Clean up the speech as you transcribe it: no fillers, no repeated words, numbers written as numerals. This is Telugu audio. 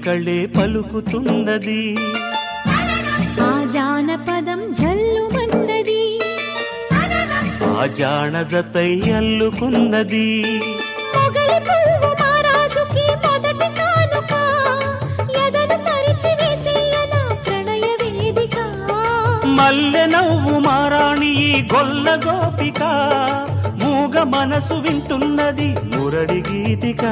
కళే పలుకుతున్నది ఆ జానపదం జల్లుమన్నది ఆ జానజతై అల్లుకున్నది మొగలి పువ్వు మహారాజుకి మొదటి కానుక ఎదను పరిచి వేసేయన ప్రణయ వేదిక మల్లె నవ్వు మారాణి ఈ గొల్ల గోపిక మూగ మనసు వింటున్నది మురడి గీతిక